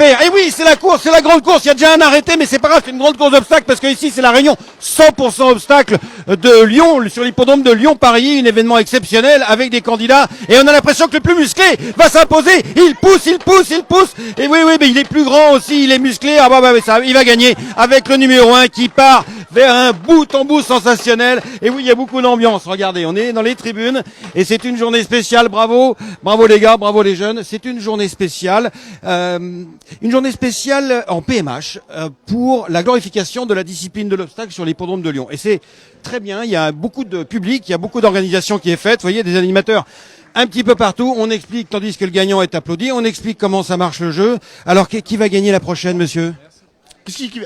Et oui, c'est la course, c'est la grande course. Il y a déjà un arrêté, mais c'est pas grave, c'est une grande course d'obstacles parce que ici c'est la réunion 100% obstacles de Lyon, sur l'hippodrome de Lyon-Paris, un événement exceptionnel avec des candidats. Et on a l'impression que le plus musclé va s'imposer. Il pousse, il pousse, il pousse. Et oui, mais il est plus grand aussi, il est musclé. Ah bah, ça, il va gagner avec le numéro 1 qui part vers un bout en bout sensationnel. Et oui, il y a beaucoup d'ambiance. Regardez, on est dans les tribunes et c'est une journée spéciale. Bravo, bravo les gars, bravo les jeunes. C'est une journée spéciale. Une journée spéciale en PMH pour la glorification de la discipline de l'obstacle sur l'hippodrome de Lyon. Et c'est très bien, il y a beaucoup de public, il y a beaucoup d'organisations qui est faite, vous voyez, des animateurs un petit peu partout. On explique, tandis que le gagnant est applaudi, on explique comment ça marche le jeu. Alors, qui va gagner la prochaine, monsieur?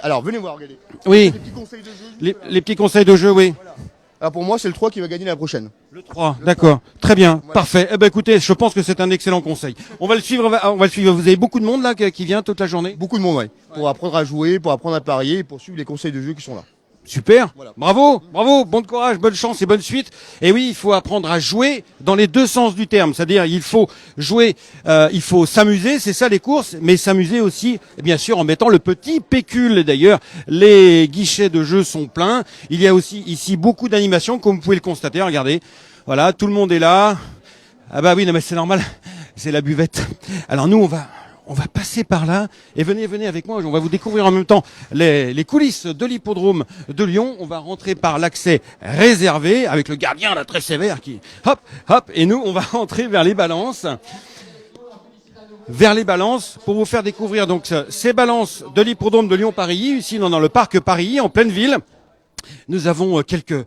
Alors, venez voir, regardez. Oui, Les petits conseils de jeu. les petits conseils de jeu, oui. Voilà. Alors, pour moi, c'est le 3 qui va gagner la prochaine. Le 3, d'accord. Très bien, voilà. Parfait. Eh ben, écoutez, je pense que c'est un excellent conseil. On va le suivre, Vous avez beaucoup de monde là qui vient toute la journée? Beaucoup de monde, ouais. Pour apprendre à jouer, pour apprendre à parier, et pour suivre les conseils de jeu qui sont là. Super, voilà. Bravo, bon courage, bonne chance et bonne suite. Et oui, il faut apprendre à jouer dans les deux sens du terme, c'est-à-dire il faut jouer, il faut s'amuser, c'est ça les courses, mais s'amuser aussi, bien sûr, en mettant le petit pécule. D'ailleurs, les guichets de jeu sont pleins. Il y a aussi ici beaucoup d'animations, comme vous pouvez le constater. Regardez, voilà, tout le monde est là. Ah bah oui, non mais c'est normal, c'est la buvette. Alors nous, on va passer par là et venez avec moi. On va vous découvrir en même temps les coulisses de l'hippodrome de Lyon. On va rentrer par l'accès réservé avec le gardien là très sévère qui hop. Et nous, on va rentrer vers les balances. Pour vous faire découvrir donc ces balances de l'hippodrome de Lyon-Paris, ici dans le parc Paris, en pleine ville. Nous avons quelques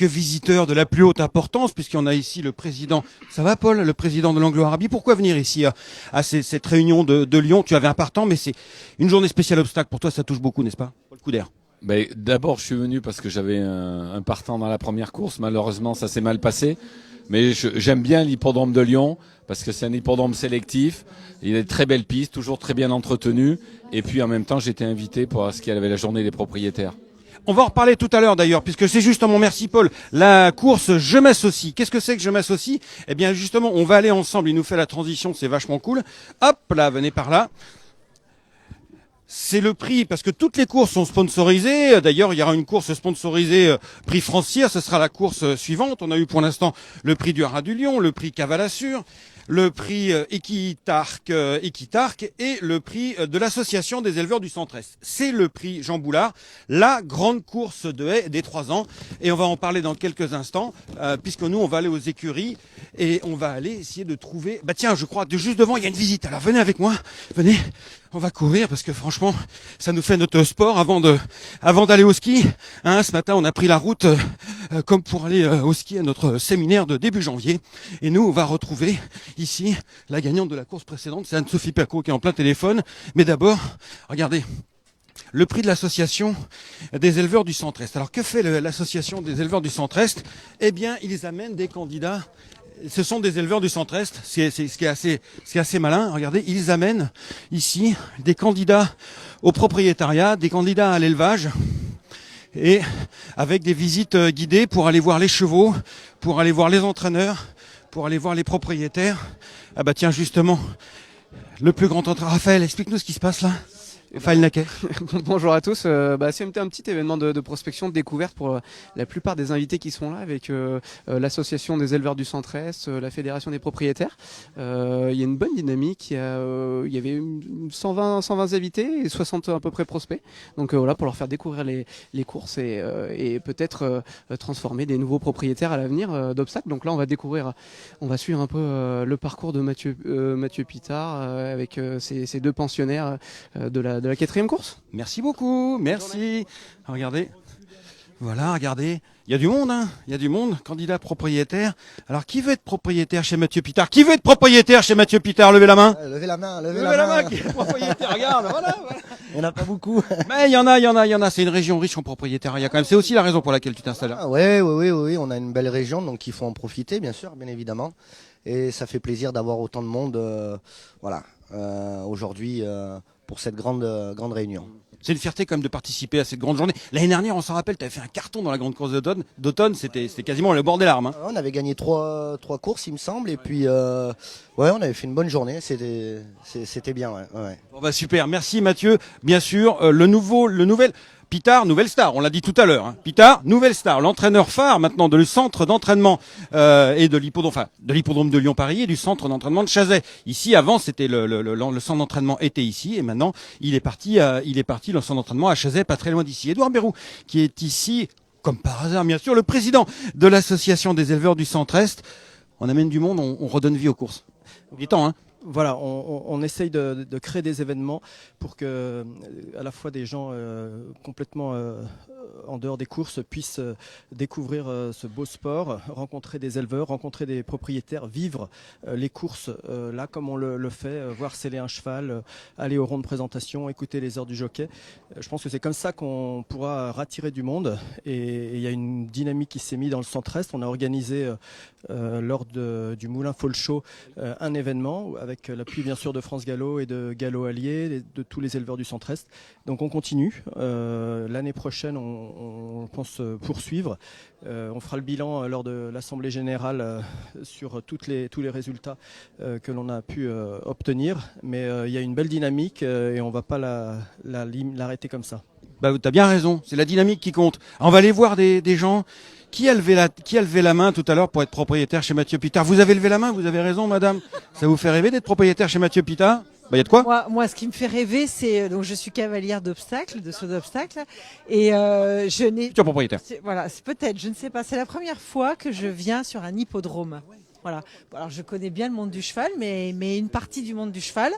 visiteurs de la plus haute importance, puisqu'on a ici le président. Ça va, Paul, le président de l'Anglo-Arabie? Pourquoi venir ici à cette réunion de Lyon? Tu avais un partant, mais c'est une journée spéciale obstacle. Pour toi, ça touche beaucoup, n'est-ce pas, Paul Couder? D'abord, je suis venu parce que j'avais un partant dans la première course. Malheureusement, ça s'est mal passé. Mais j'aime bien l'hippodrome de Lyon parce que c'est un hippodrome sélectif. Il a de très belles pistes, toujours très bien entretenu. Et puis, en même temps, j'étais invité pour ce qu'il y avait la journée des propriétaires. On va en reparler tout à l'heure d'ailleurs, puisque c'est justement, merci Paul, la course Je m'associe. Qu'est-ce que c'est que Je m'associe? Eh bien justement, on va aller ensemble, il nous fait la transition, c'est vachement cool. Hop là, venez par là. C'est le prix, parce que toutes les courses sont sponsorisées. D'ailleurs, il y aura une course sponsorisée prix Francière, ce sera la course suivante. On a eu pour l'instant le prix du Haras du Lion, le prix Cavalassure, le prix Equitarque et le prix de l'association des éleveurs du Centre-Est. C'est le prix Jean Boulard, la grande course de haie des 3 ans. Et on va en parler dans quelques instants, puisque nous, on va aller aux écuries et on va aller essayer de trouver... Bah tiens, je crois, juste devant, il y a une visite. Alors venez avec moi, venez. On va courir parce que franchement, ça nous fait notre sport avant d'aller au ski. Ce matin, on a pris la route comme pour aller au ski à notre séminaire de début janvier. Et nous, on va retrouver ici la gagnante de la course précédente. C'est Anne-Sophie Percaud qui est en plein téléphone. Mais d'abord, regardez, le prix de l'association des éleveurs du Centre-Est. Alors que fait l'association des éleveurs du Centre-Est? Eh bien, ils amènent des candidats. Ce sont des éleveurs du Centre-Est, c'est ce qui est assez malin. Regardez, ils amènent ici des candidats au propriétariat, des candidats à l'élevage, et avec des visites guidées pour aller voir les chevaux, pour aller voir les entraîneurs, pour aller voir les propriétaires. Ah bah tiens, justement, le plus grand entraîneur. Raphaël, explique-nous ce qui se passe là. Raphaël Naquet. Bonjour à tous. C'est un petit événement de prospection, de découverte pour la plupart des invités qui sont là, avec l'association des éleveurs du Centre-Est, la fédération des propriétaires. Il y a une bonne dynamique. Il y avait 120 invités et 60 à peu près prospects. Donc voilà, pour leur faire découvrir les courses et peut-être transformer des nouveaux propriétaires à l'avenir d'obstacles. Donc là, on va suivre un peu le parcours de Mathieu Pitard avec ces deux pensionnaires de la 4e course. Merci beaucoup, merci. Regardez, voilà, regardez, il y a du monde, hein. Il y a du monde, candidat propriétaire. Alors, qui veut être propriétaire chez Mathieu Pitard? Qui veut être propriétaire chez Mathieu Pitard? Levez la main. Levez la main. Qui est propriétaire? Regarde, voilà. Il n'y en a pas beaucoup. Mais il y en a. C'est une région riche en propriétariat quand même. C'est aussi la raison pour laquelle tu t'installes là. Oui. On a une belle région, donc il faut en profiter, bien sûr, bien évidemment. Et ça fait plaisir d'avoir autant de monde, aujourd'hui, pour cette grande réunion. C'est une fierté quand même de participer à cette grande journée. L'année dernière, on s'en rappelle, tu avais fait un carton dans la grande course d'automne. C'était quasiment le bord des larmes. Hein. On avait gagné trois courses, il me semble, et puis ouais, on avait fait une bonne journée. C'était bien. Ouais, ouais. Bon bah super, merci Mathieu. Bien sûr, le nouvel Pitard, nouvelle star, on l'a dit tout à l'heure. Hein. Pitard, nouvelle star, l'entraîneur phare maintenant de le centre d'entraînement et de l'hippodrome de Lyon-Paris et du centre d'entraînement de Chazay. Ici, avant, c'était le centre d'entraînement était ici et maintenant, il est parti le centre d'entraînement à Chazay, pas très loin d'ici. Édouard Bérou, qui est ici, comme par hasard, bien sûr, le président de l'association des éleveurs du Centre-Est. On amène du monde, on redonne vie aux courses. Il est temps, hein. Voilà, on essaye de créer des événements pour que à la fois des gens complètement en dehors des courses puissent découvrir ce beau sport, rencontrer des éleveurs, rencontrer des propriétaires, vivre les courses là comme on le fait, voir sceller un cheval, aller au rond de présentation, écouter les heures du jockey. Je pense que c'est comme ça qu'on pourra rattirer du monde et il y a une dynamique qui s'est mise dans le Centre-Est. On a organisé lors du Moulin Fall Show un événement avec l'appui bien sûr de France Gallo et de Gallo Allier, de tous les éleveurs du Centre-Est. Donc on continue. L'année prochaine, on pense poursuivre. On fera le bilan lors de l'Assemblée Générale sur tous les résultats que l'on a pu obtenir. Mais il y a une belle dynamique et on ne va pas l'arrêter comme ça. Bah, tu as bien raison, c'est la dynamique qui compte. On va aller voir des gens. Qui a levé la main tout à l'heure pour être propriétaire chez Mathieu Pitard? Vous avez levé la main, vous avez raison, madame. Ça vous fait rêver d'être propriétaire chez Mathieu Pitard? Bah, y a de quoi? Moi, ce qui me fait rêver, c'est donc je suis cavalière d'obstacles, de saut d'obstacles, et je n'ai. Futur propriétaire. Voilà, c'est peut-être, je ne sais pas. C'est la première fois que je viens sur un hippodrome. Voilà. Alors, je connais bien le monde du cheval, mais une partie du monde du cheval,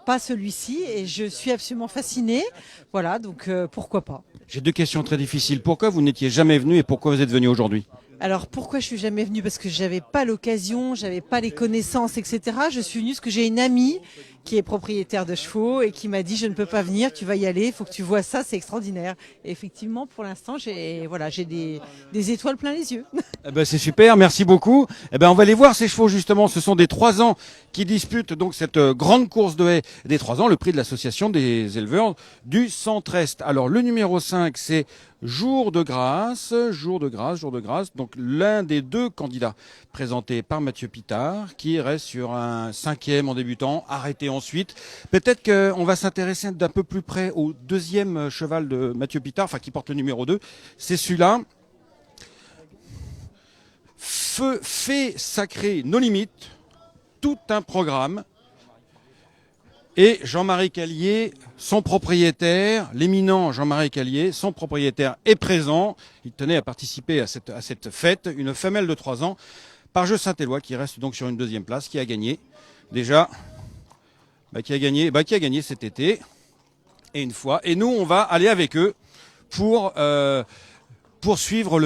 pas celui-ci, et je suis absolument fascinée. Voilà, donc pourquoi pas. J'ai deux questions très difficiles. Pourquoi vous n'étiez jamais venu et pourquoi vous êtes venu aujourd'hui? Alors pourquoi je suis jamais venue? Parce que j'avais pas l'occasion, j'avais pas les connaissances, etc. Je suis venue parce que j'ai une amie qui est propriétaire de chevaux et qui m'a dit je ne peux pas venir, tu vas y aller, il faut que tu vois ça, c'est extraordinaire. Et effectivement, pour l'instant, j'ai des étoiles plein les yeux. Eh ben, c'est super, merci beaucoup. Eh ben, on va aller voir ces chevaux justement. Ce sont des 3 ans qui disputent donc cette grande course de haie des 3 ans, le prix de l'association des éleveurs du Centre-Est. Alors le numéro 5, c'est Jour de grâce. Donc l'un des 2 candidats présentés par Mathieu Pitard, qui reste sur un 5e en débutant, arrêté ensuite. Peut-être qu'on va s'intéresser d'un peu plus près au 2e cheval de Mathieu Pitard, enfin qui porte le numéro 2. C'est celui-là. Fait sacré nos limites, tout un programme. Et Jean-Marie Callier, son propriétaire, l'éminent Jean-Marie Callier, son propriétaire est présent. Il tenait à participer à cette fête, une femelle de 3 ans, par Jeu Saint-Éloi, qui reste donc sur une 2e place, qui a gagné déjà, qui a gagné cet été, et une fois. Et nous, on va aller avec eux pour poursuivre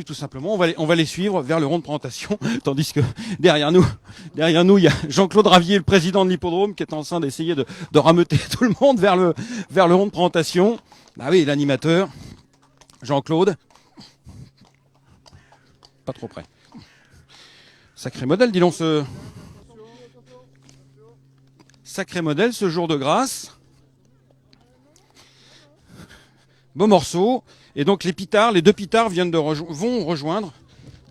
tout simplement. On va les suivre vers le rond de présentation, tandis que derrière nous, il y a Jean-Claude Ravier, le président de l'hippodrome, qui est en train d'essayer de rameuter tout le monde vers le rond de présentation. Bah oui, l'animateur, Jean-Claude. Pas trop près. Sacré modèle, dis donc sacré modèle, ce jour de grâce. Beau morceau. Et donc les 2 Pitards vont rejoindre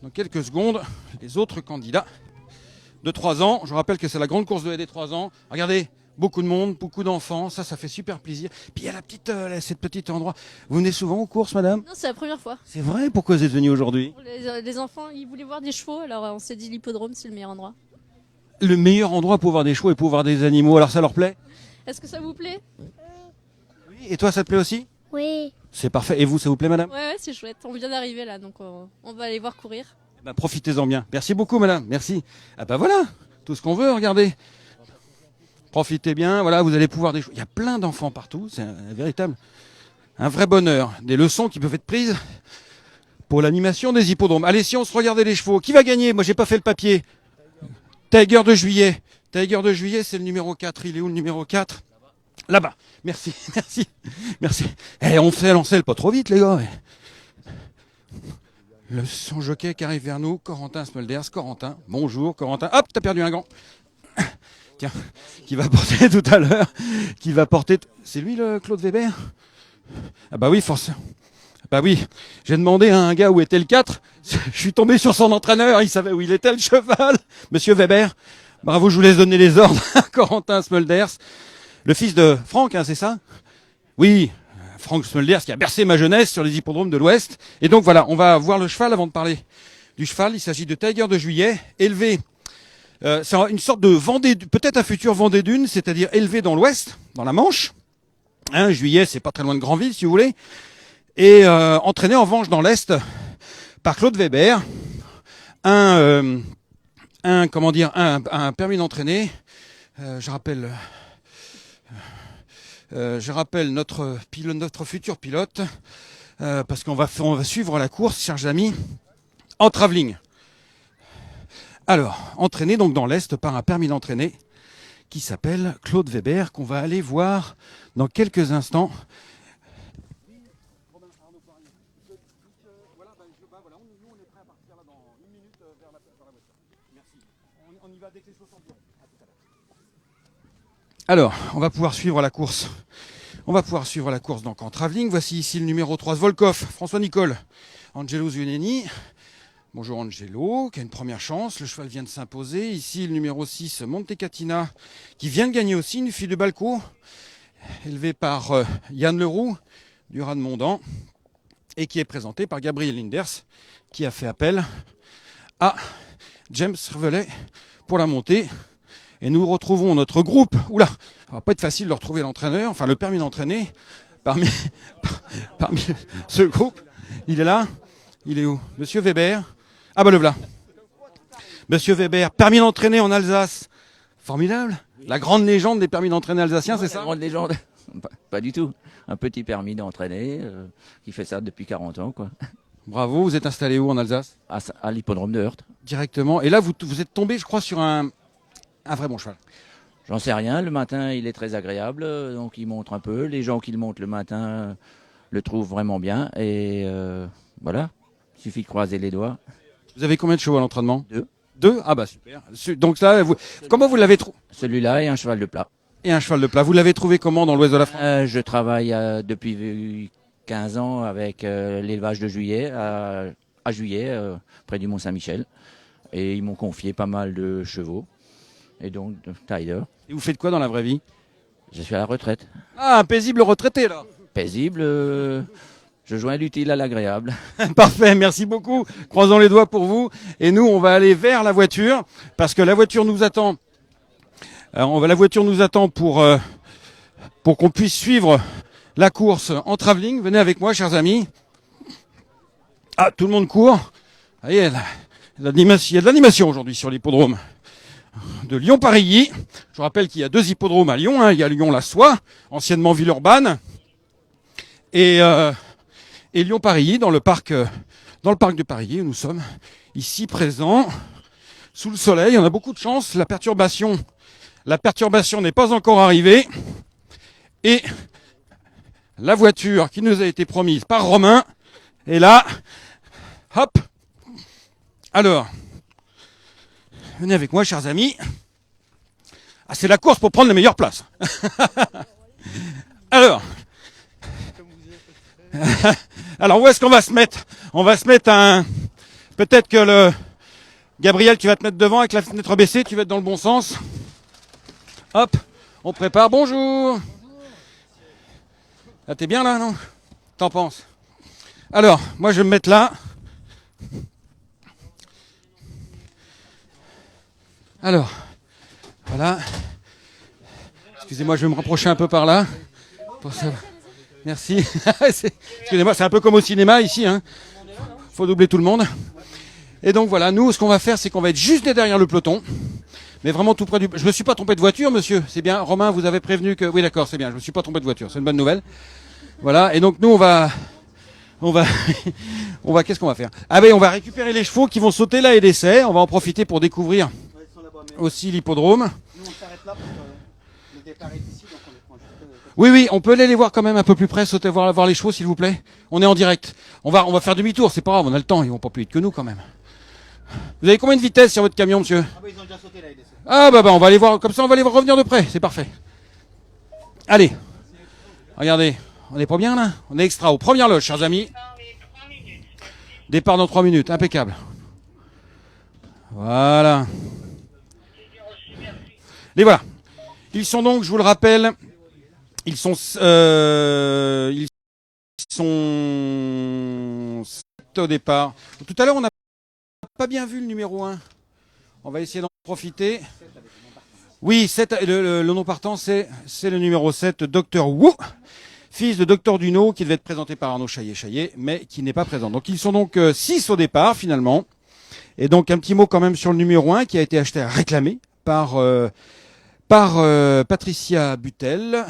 dans quelques secondes les autres candidats de 3 ans. Je rappelle que c'est la grande course de haie des 3 ans. Regardez, beaucoup de monde, beaucoup d'enfants, ça fait super plaisir. Puis il y a cette petite endroit. Vous venez souvent aux courses, madame? Non, c'est la première fois. C'est vrai? Pourquoi vous êtes venue aujourd'hui? Les enfants, ils voulaient voir des chevaux, alors on s'est dit l'hippodrome, c'est le meilleur endroit. Le meilleur endroit pour voir des chevaux et pour voir des animaux, alors ça leur plaît? Est-ce que ça vous plaît? Oui, et toi ça te plaît aussi? Oui. C'est parfait. Et vous, ça vous plaît, madame? Ouais, c'est chouette. On vient d'arriver là, donc on va aller voir courir. Ben, profitez-en bien. Merci beaucoup, madame. Merci. Ah ben voilà, tout ce qu'on veut, regardez. Profitez bien, voilà, vous allez pouvoir... Il y a plein d'enfants partout, c'est un vrai bonheur. Des leçons qui peuvent être prises pour l'animation des hippodromes. Allez, si on se regardait les chevaux, qui va gagner? Moi, j'ai pas fait le papier. Tiger de Juillet. Tiger de Juillet, c'est le numéro 4. Il est où le numéro 4? Là-bas. Merci. Eh, on selle pas trop vite, les gars. Son jockey qui arrive vers nous, Corentin Smulders. Corentin, bonjour, Corentin. Hop, t'as perdu un gant. Tiens, qui va porter tout à l'heure. qui va porter... C'est lui le Claude Weber? Ah bah oui, forcément. Bah oui, j'ai demandé à un gars où était le 4. Je suis tombé sur son entraîneur, il savait où il était le cheval. Monsieur Weber, bravo, je vous laisse donner les ordres à Corentin Smulders. Le fils de Franck, hein, c'est ça? Oui, Franck Smulders qui a bercé ma jeunesse sur les hippodromes de l'Ouest. Et donc voilà, on va voir le cheval avant de parler du cheval. Il s'agit de Tiger de Juillet, élevé. C'est une sorte de Vendée, peut-être un futur Vendée Dune, c'est-à-dire élevé dans l'Ouest, dans la Manche. Hein, Juillet, c'est pas très loin de Granville, si vous voulez. Et entraîné en revanche dans l'Est par Claude Weber, un permis d'entraîner. Je rappelle notre futur pilote, parce qu'on va suivre la course, chers amis, en travelling. Alors, entraîné donc dans l'Est par un permis d'entraîner qui s'appelle Claude Weber, qu'on va aller voir dans quelques instants. Alors, on va pouvoir suivre la course. On va pouvoir suivre la course donc en travelling. Voici ici le numéro 3, Volkov, François Nicole, Angelo Zuneni. Bonjour Angelo, qui a une première chance. Le cheval vient de s'imposer. Ici le numéro 6, Montecatina, qui vient de gagner aussi, une fille de Balco, élevée par Yann Leroux, du Rademondant, et qui est présentée par Gabriel Linders, qui a fait appel à James Revelet pour la montée. Et nous retrouvons notre groupe. Oula, ça va pas être facile de retrouver l'entraîneur, enfin le permis d'entraîner, parmi ce groupe. Il est là. Il est où? Monsieur Weber. Ah bah le voilà. Monsieur Weber, permis d'entraîner en Alsace. Formidable. La grande légende des permis d'entraîner alsaciens, c'est ça? La grande légende. Pas du tout. Un petit permis d'entraîner qui fait ça depuis 40 ans, quoi. Bravo, vous êtes installé où en Alsace? À l'hippodrome de Heurt. Directement. Et là, vous êtes tombé, je crois, sur un vrai bon cheval. J'en sais rien. Le matin, il est très agréable. Donc, il montre un peu. Les gens qui le montent le matin le trouvent vraiment bien. Et voilà. Il suffit de croiser les doigts. Vous avez combien de chevaux à l'entraînement? 2. 2? Ah bah super. Donc ça, comment vous l'avez trouvé? Celui-là et un cheval de plat. Et un cheval de plat. Vous l'avez trouvé comment dans l'ouest de la France? Je travaille depuis 15 ans avec l'élevage de Juillet, à Juillet, près du Mont-Saint-Michel. Et ils m'ont confié pas mal de chevaux. Et donc, Tiger. Et vous faites quoi dans la vraie vie? Je suis à la retraite. Ah, un paisible retraité là. Paisible, je joins l'utile à l'agréable. Parfait, merci beaucoup. Croisons les doigts pour vous. Et nous, on va aller vers la voiture, parce que la voiture nous attend. La voiture nous attend pour qu'on puisse suivre la course en travelling. Venez avec moi, chers amis. Ah, tout le monde court. Ah, il y a de l'animation aujourd'hui sur l'hippodrome de Lyon-Parilly. Je rappelle qu'il y a 2 hippodromes à Lyon. Il y a Lyon-la-Soie, anciennement Villeurbanne, et Lyon-Parilly, dans le parc de Parilly, où nous sommes ici présents, sous le soleil. On a beaucoup de chance. La perturbation n'est pas encore arrivée. Et la voiture qui nous a été promise par Romain est là. Hop. Alors, venez avec moi, chers amis. Ah, c'est la course pour prendre les meilleures places. Alors, où est-ce qu'on va se mettre? On va se mettre peut-être que le Gabriel, tu vas te mettre devant avec la fenêtre baissée, tu vas être dans le bon sens. Hop, on prépare. Bonjour. Ah, t'es bien là, non? T'en penses? Alors, moi je vais me mettre là. Alors, voilà. Excusez-moi, je vais me rapprocher un peu par là. Pour ça. Merci. Excusez-moi, c'est un peu comme au cinéma ici. Faut doubler tout le monde. Et donc voilà, nous, ce qu'on va faire, c'est qu'on va être juste derrière le peloton. Mais vraiment tout près du... Je me suis pas trompé de voiture, monsieur. C'est bien. Romain, vous avez prévenu que... Oui, d'accord, c'est bien. Je me suis pas trompé de voiture. C'est une bonne nouvelle. Voilà. Et donc nous, on va... Qu'est-ce qu'on va faire? Ah ben, on va récupérer les chevaux qui vont sauter là et l'essai. On va en profiter pour découvrir aussi l'hippodrome. Nous, on s'arrête là parce que le départ est ici, donc on les prend juste. Oui, on peut aller les voir quand même un peu plus près, sauter voir les chevaux, s'il vous plaît. On est en direct. On va faire demi-tour, c'est pas grave, on a le temps, ils vont pas plus vite que nous quand même. Vous avez combien de vitesse sur votre camion, monsieur? Ah bah ils ont déjà sauté là, ils descendent. Ah bah on va aller voir, comme ça on va les voir revenir de près, c'est parfait. Allez, regardez, on est pas bien là? On est extra aux premières loges, chers amis. Départ dans 3 minutes, impeccable. Voilà. Les voilà. Ils sont donc, je vous le rappelle, ils sont 7 au départ. Tout à l'heure, on n'a pas bien vu le numéro 1. On va essayer d'en profiter. Oui, le nom partant, c'est le numéro 7, Dr Wu, fils de Dr Duno, qui devait être présenté par Arnaud Chaillet, mais qui n'est pas présent. Donc ils sont donc 6 au départ, finalement. Et donc un petit mot quand même sur le numéro 1, qui a été acheté à réclamer par Patricia Butel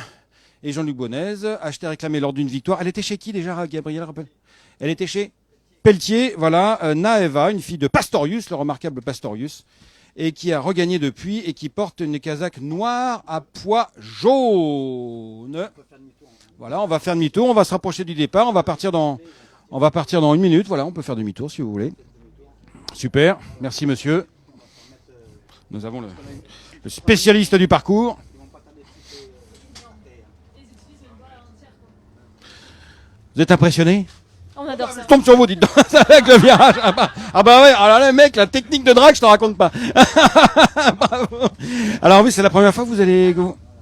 et Jean-Luc Bonez, acheté à réclamer lors d'une victoire. Elle était chez qui déjà, Gabriel, rappelle? Elle était chez Pelletier, voilà, Naeva, une fille de Pastorius, le remarquable Pastorius, et qui a regagné depuis et qui porte une casaque noire à pois jaune. Voilà, on va faire demi-tour, on va se rapprocher du départ, on va partir dans 1 minute. Voilà, on peut faire demi-tour si vous voulez. Super, merci monsieur. Nous avons le spécialiste du parcours. Vous êtes impressionné? On adore ça. Je tombe sur vous, dites donc, avec le virage. Ah bah ouais, alors là, mec, la technique de drague, je t'en raconte pas. Alors oui, c'est la première fois que vous allez...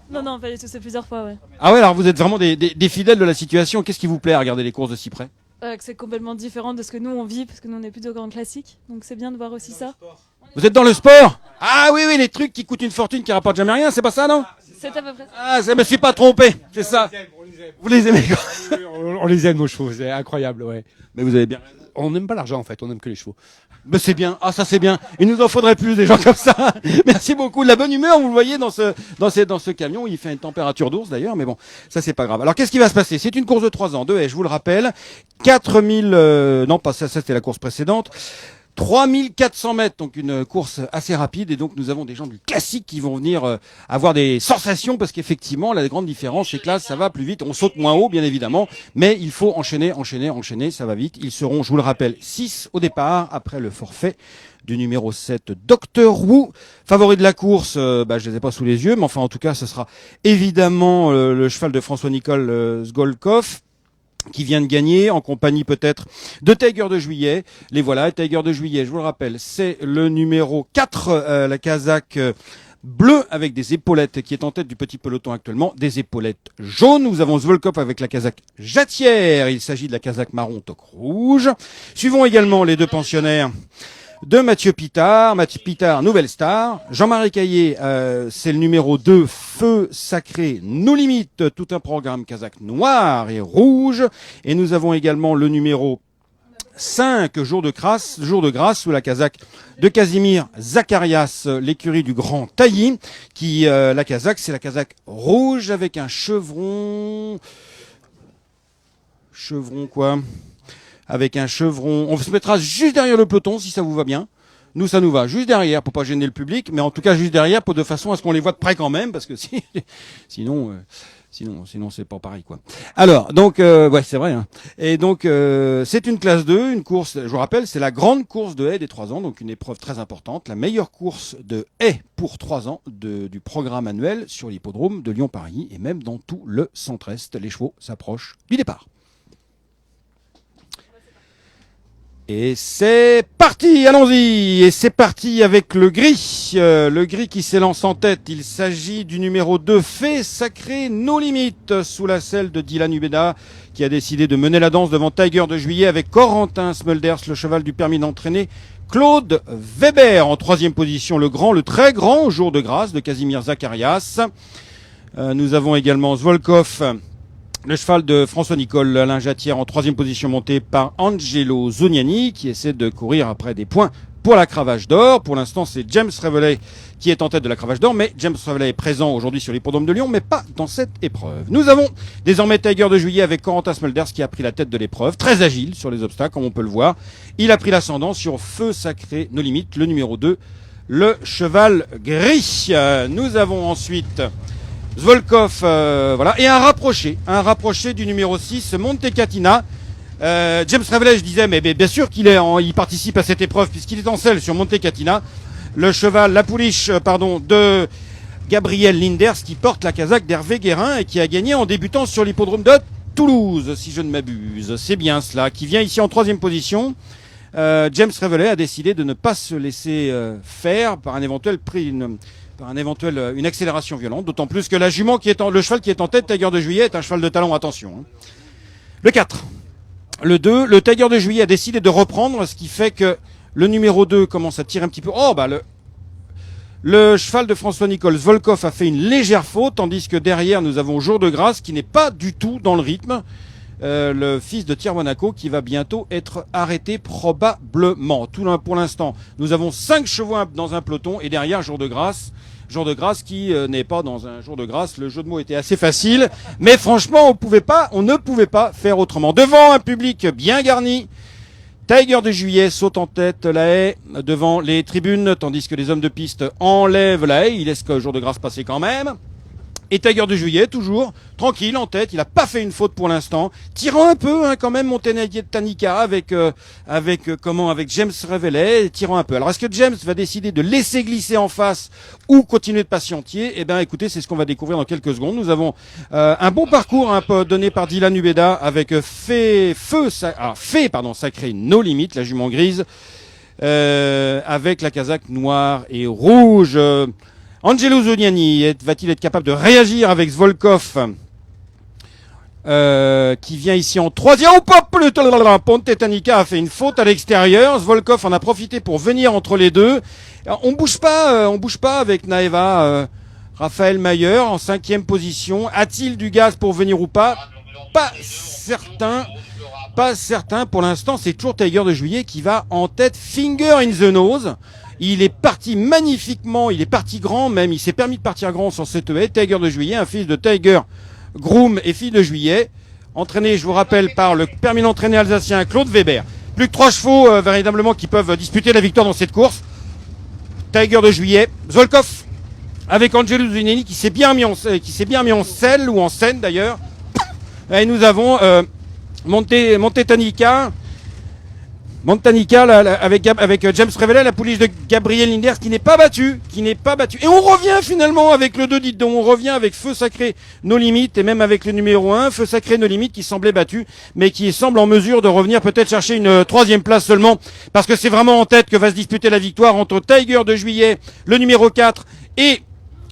Non, pas du tout, c'est plusieurs fois, ouais. Ah ouais, alors vous êtes vraiment des fidèles de la situation. Qu'est-ce qui vous plaît à regarder les courses de si près? Que c'est complètement différent de ce que nous on vit, parce que nous on est plutôt grand classique, donc c'est bien de voir aussi ça. Vous êtes dans le sport? Ah oui, les trucs qui coûtent une fortune, qui rapportent jamais rien, c'est pas ça, non? C'est à peu près ça. Ah, je me suis pas trompé, c'est ça. Vous les aimez quoi? On les aime nos chevaux, c'est incroyable, ouais. Mais vous avez bien... On n'aime pas l'argent en fait, on aime que les chevaux. Ben c'est bien, ah ça c'est bien. Il nous en faudrait plus des gens comme ça. Merci beaucoup. De la bonne humeur, vous le voyez dans ce camion. Il fait une température d'ours d'ailleurs, mais bon, ça c'est pas grave. Alors qu'est-ce qui va se passer? C'est une course de 3 ans, 2 haies, je vous le rappelle. 4000, non pas ça c'était la course précédente. 3400 mètres, donc une course assez rapide, et donc nous avons des gens du classique qui vont venir avoir des sensations, parce qu'effectivement la grande différence c'est que là ça va plus vite, on saute moins haut bien évidemment, mais il faut enchaîner, ça va vite. Ils seront, je vous le rappelle, 6 au départ après le forfait du numéro 7, Dr Wu, favori de la course. Je les ai pas sous les yeux, mais enfin en tout cas ce sera évidemment le cheval de François-Nicole Sgolkov, qui vient de gagner, en compagnie peut-être de Tiger de Juillet. Les voilà, Tiger de Juillet, je vous le rappelle, c'est le numéro 4, la casaque bleue avec des épaulettes, qui est en tête du petit peloton actuellement, des épaulettes jaunes. Nous avons Svolkov avec la casaque jatière, il s'agit de la casaque marron toque rouge. Suivons également les deux pensionnaires de Mathieu Pitard, nouvelle star. Jean-Marie Caillé, c'est le numéro 2, Feu Sacré, No Limites, tout un programme casaque noir et rouge. Et nous avons également le numéro 5, jour de grâce, sous la casaque de Casimir Zacharias, l'écurie du Grand Tailly, qui, la casaque, c'est la casaque rouge avec un chevron quoi? Avec un chevron. On se mettra juste derrière le peloton si ça vous va bien. Nous, ça nous va juste derrière pour pas gêner le public, mais en tout cas juste derrière de façon à ce qu'on les voit de près quand même, parce que sinon c'est pas pareil quoi. Alors donc ouais c'est vrai. Hein. Et donc c'est une classe 2, une course. Je vous rappelle, c'est la grande course de haies des 3 ans, donc une épreuve très importante, la meilleure course de haies pour 3 ans du programme annuel sur l'hippodrome de Lyon-Paris et même dans tout le centre-est. Les chevaux s'approchent du départ. Et c'est parti, allons-y. Et c'est parti avec le gris qui s'élance en tête. Il s'agit du numéro 2, Feu Sacré, No Limites, sous la selle de Dylan Ubeda, qui a décidé de mener la danse devant Tiger de Juillet avec Corentin Smulders, le cheval du permis d'entraîner Claude Weber. En 3e position, le très grand jour de grâce de Casimir Zacharias. Nous avons également Svolkov, le cheval de François-Nicole Alain Jatière, en 3e position, monté par Angelo Zoniani, qui essaie de courir après des points pour la cravache d'or. Pour l'instant, c'est James Revelet qui est en tête de la cravache d'or, mais James Revelet est présent aujourd'hui sur l'hippodrome de Lyon, mais pas dans cette épreuve. Nous avons désormais Tiger de Juillet avec Corentin Smulders qui a pris la tête de l'épreuve, très agile sur les obstacles, comme on peut le voir. Il a pris l'ascendant sur Feu Sacré, No Limites, le numéro 2, le cheval gris. Nous avons ensuite Svolkov, voilà, et un rapproché du numéro 6, Montecatina. James Revelet, je disais, mais bien sûr il participe à cette épreuve puisqu'il est en selle sur Montecatina. Le cheval, la pouliche, de Gabriel Linders qui porte la casaque d'Hervé Guérin et qui a gagné en débutant sur l'hippodrome de Toulouse, si je ne m'abuse. C'est bien cela. Qui vient ici en 3e position. James Revelet a décidé de ne pas se laisser faire par un éventuel une accélération violente, d'autant plus que le cheval qui est en tête, Tiger de Juillet, est un cheval de talon, attention. Hein. Le 4. Le 2, le Tiger de Juillet a décidé de reprendre, ce qui fait que le numéro 2 commence à tirer un petit peu. Le cheval de François Nicolle, Volkov, a fait une légère faute, tandis que derrière nous avons Jour de Grâce qui n'est pas du tout dans le rythme. Le fils de Thierry Monaco qui va bientôt être arrêté probablement. Pour l'instant, nous avons 5 chevaux dans un peloton et derrière Jour de Grâce. Jour de Grâce qui n'est pas dans un Jour de Grâce. Le jeu de mots était assez facile, mais franchement, on ne pouvait pas faire autrement. Devant un public bien garni, Tiger de Juillet saute en tête la haie devant les tribunes, tandis que les hommes de piste enlèvent la haie. Il laisse que Jour de Grâce passer quand même. Et Tiger de Juillet, toujours tranquille en tête, il n'a pas fait une faute pour l'instant, tirant un peu quand même Montetanica avec James Revelet, tirant un peu. Alors est-ce que James va décider de laisser glisser en face ou continuer de patienter? Eh bien écoutez, c'est ce qu'on va découvrir dans quelques secondes. Nous avons un bon parcours un peu donné par Dylan Ubeda avec Sacré No Limit, la jument grise, avec la casaque noire et rouge. Angelo Zuliani va-t-il être capable de réagir avec Volkov qui vient ici en 3e. Pontetanica a fait une faute à l'extérieur. Volkov en a profité pour venir entre les deux. Alors, on bouge pas avec Naeva. Raphaël Mayer en 5e position. A-t-il du gaz pour venir ou pas? Pas certain. Pour l'instant, c'est toujours Tiger de Juillet qui va en tête. Finger in the nose. Il est parti magnifiquement, il est parti grand même, il s'est permis de partir grand sur cette haie. Tiger de Juillet, un fils de Tiger Groom et fille de Juillet, entraîné, je vous rappelle, par le permis d'entraîner alsacien Claude Weber. Plus que 3 chevaux véritablement qui peuvent disputer la victoire dans cette course. Tiger de Juillet, Volkov avec Angelo Zuliani qui s'est bien mis en selle ou en scène d'ailleurs. Et nous avons Montetanica avec James Revelet, la pouliche de Gabriel Linders qui n'est pas battu. Et on revient finalement avec le 2, dites donc, on revient avec Feu Sacré No Limit et même avec le numéro 1, Feu Sacré No Limit qui semblait battu, mais qui semble en mesure de revenir peut-être chercher une 3e place seulement, parce que c'est vraiment en tête que va se disputer la victoire entre Tiger de Juillet, le numéro 4, et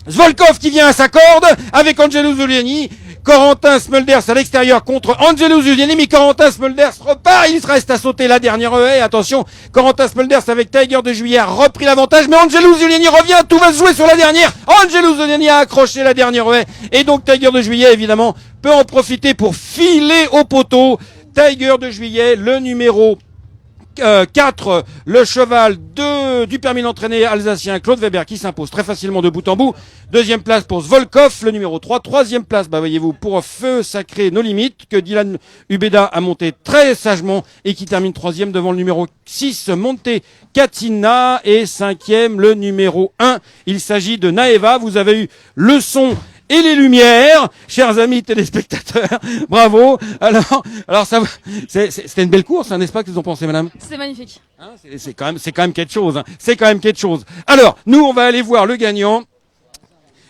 Volkov qui vient à sa corde avec Angelo Zuliani. Corentin Smulders à l'extérieur contre Angelo Zuliani, mais Corentin Smulders repart, il reste à sauter la dernière haie. Attention, Corentin Smulders avec Tiger de Juillet a repris l'avantage, mais Angelo Zuliani revient, tout va se jouer sur la dernière. Angelo Zuliani a accroché la dernière haie, et donc Tiger de Juillet évidemment peut en profiter pour filer au poteau. Tiger de Juillet, le numéro 4, le cheval du permis d'entraîner alsacien Claude Weber qui s'impose très facilement de bout en bout. 2e place pour Volkov, le numéro 3. 3e place, voyez-vous, pour Feu Sacré No Limit, que Dylan Ubeda a monté très sagement et qui termine 3e devant le numéro 6, Montekatina, et 5e, le numéro 1. Il s'agit de Naeva. Vous avez eu le son et les lumières, chers amis téléspectateurs. Bravo. Alors c'était une belle course, n'est-ce pas, que vous en pensez, madame? C'était magnifique. Hein, c'est quand même quelque chose. C'est quand même quelque chose. Alors, nous, on va aller voir le gagnant.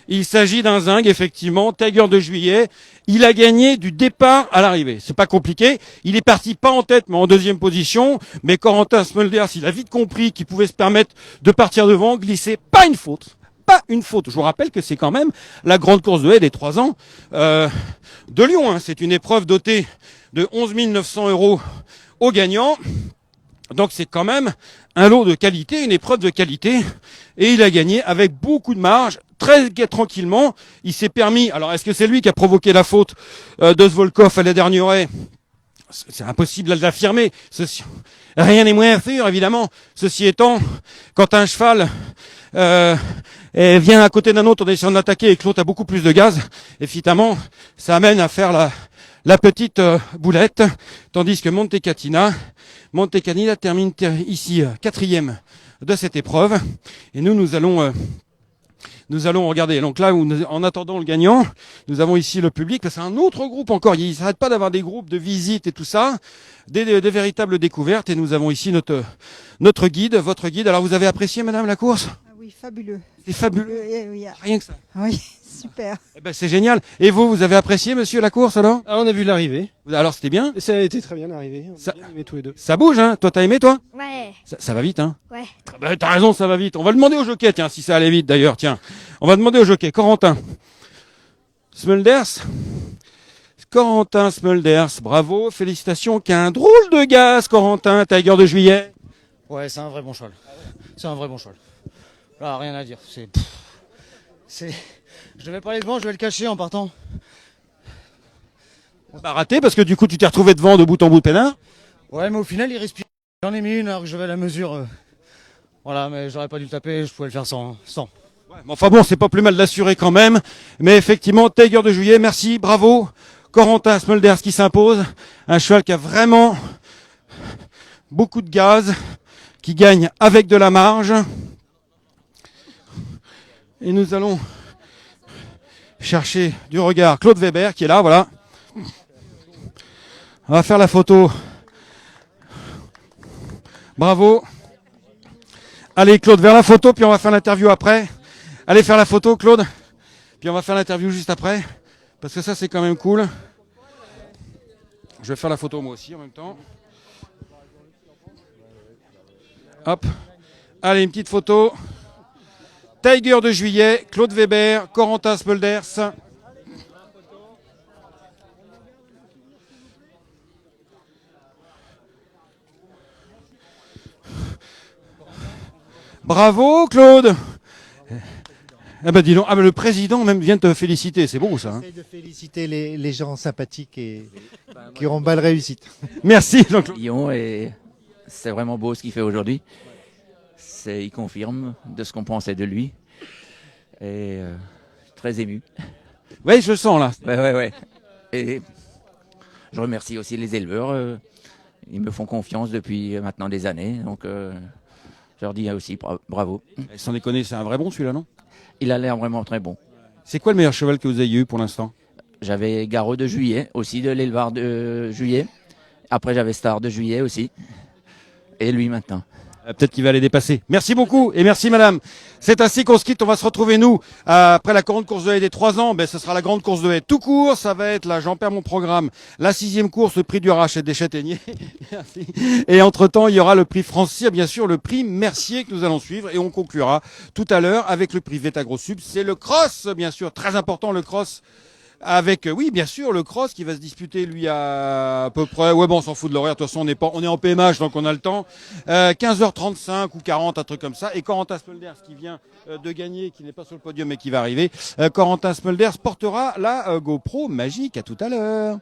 Il s'agit d'un zinc, effectivement, Tiger de Juillet. Il a gagné du départ à l'arrivée. C'est pas compliqué. Il est parti pas en tête, mais en 2e position. Mais Corentin Smulders, il a vite compris qu'il pouvait se permettre de partir devant, glisser. Pas une faute. Je vous rappelle que c'est quand même la grande course de haie des 3 ans de Lyon. Hein. C'est une épreuve dotée de 11 900 € aux gagnants. Donc c'est quand même un lot de qualité, une épreuve de qualité. Et il a gagné avec beaucoup de marge, très tranquillement. Il s'est permis... Alors est-ce que c'est lui qui a provoqué la faute de Volkov à la dernière haie? C'est impossible de l'affirmer. Rien n'est moins sûr, évidemment. Ceci étant, quand un cheval vient à côté d'un autre en essayant d'attaquer et que l'autre a beaucoup plus de gaz, évidemment, ça amène à faire la petite boulette, tandis que Montekatina termine ici 4e de cette épreuve. Et nous allons regarder. Donc là, en attendant le gagnant, nous avons ici le public. C'est un autre groupe encore. Il ne s'arrête pas d'avoir des groupes de visites et tout ça, des véritables découvertes. Et nous avons ici notre guide, votre guide. Alors, vous avez apprécié, madame, la course? Oui, fabuleux. C'est fabuleux. Oui, Rien que ça. oui, super. Eh ben, c'est génial. Et vous avez apprécié, monsieur, la course alors? Ah, on a vu l'arrivée. Alors, c'était bien? Ça a été très bien l'arrivée. On Ça- a bien aimé tous les deux. Ça bouge, hein? Toi, t'as aimé, toi? Ouais, Ça va vite, hein? ouais. Ah bah, t'as raison, ça va vite. On va demander au jockey, tiens, si ça allait vite d'ailleurs, tiens. On va demander au jockey. Corentin Smulders. Corentin Smulders, bravo, félicitations. Qu'un drôle de gaz, Corentin, Tiger de Juillet. Ouais, c'est un vrai bon cheval. C'est un vrai bon cheval. Là, rien à dire. Je devais pas aller devant, je vais le cacher en partant. Bah, raté, parce que du coup, tu t'es retrouvé devant de bout en bout de peinard. Ouais, mais au final, il respire. J'en ai mis une alors que je vais à la mesure. Voilà, mais j'aurais pas dû le taper, je pouvais le faire sans. Ouais, mais enfin bon, c'est pas plus mal d'assurer quand même. Mais effectivement, Tiger de Juillet, merci, bravo. Corentin Smulders qui s'impose. Un cheval qui a vraiment beaucoup de gaz, qui gagne avec de la marge. Et nous allons chercher du regard Claude Weber qui est là, voilà. On va faire la photo. Bravo. Allez Claude, vers la photo, puis on va faire l'interview après. Allez faire la photo Claude, puis on va faire l'interview juste après. Parce que ça c'est quand même cool. Je vais faire la photo moi aussi en même temps. Hop. Allez, une petite photo. Tiger de Juillet, Claude Weber, Corentin Smulders. Bravo Claude. Ah bah dis donc, le président même vient de te féliciter, c'est beau ça. Hein. J'essaie de féliciter les gens sympathiques et qui auront belle réussite. Merci Jean-Claude. Lyon, et c'est vraiment beau ce qu'il fait aujourd'hui. Il confirme de ce qu'on pensait de lui. Et très ému. Oui, je le sens là. Ouais. Et je remercie aussi les éleveurs. Ils me font confiance depuis maintenant des années. Donc je leur dis aussi bravo. Sans déconner, c'est un vrai bon celui-là, non? Il a l'air vraiment très bon. C'est quoi le meilleur cheval que vous ayez eu pour l'instant? J'avais Garot de Juillet, aussi de l'éleveur de Juillet. Après j'avais Star de Juillet aussi. Et lui maintenant. Peut-être qu'il va les dépasser. Merci beaucoup et merci madame. C'est ainsi qu'on se quitte. On va se retrouver nous après la grande course de haie des 3 ans. Ce sera la grande course de haie tout court. Ça va être là, j'en perds mon programme. La 6e course, le prix du rachat des châtaigniers. Merci. Et entre-temps, il y aura le prix Francir, bien sûr, le prix Mercier que nous allons suivre. Et on conclura tout à l'heure avec le prix Vétagro Sub. C'est le cross, bien sûr, très important le cross. Avec, oui, bien sûr, le cross qui va se disputer, lui, à peu près, ouais, bon, on s'en fout de l'horaire, de toute façon, on est en PMH, donc on a le temps, 15h35 ou 40, un truc comme ça, et Corentin Smulders qui vient de gagner, qui n'est pas sur le podium, mais qui va arriver, Corentin Smulders portera la GoPro magique, à tout à l'heure.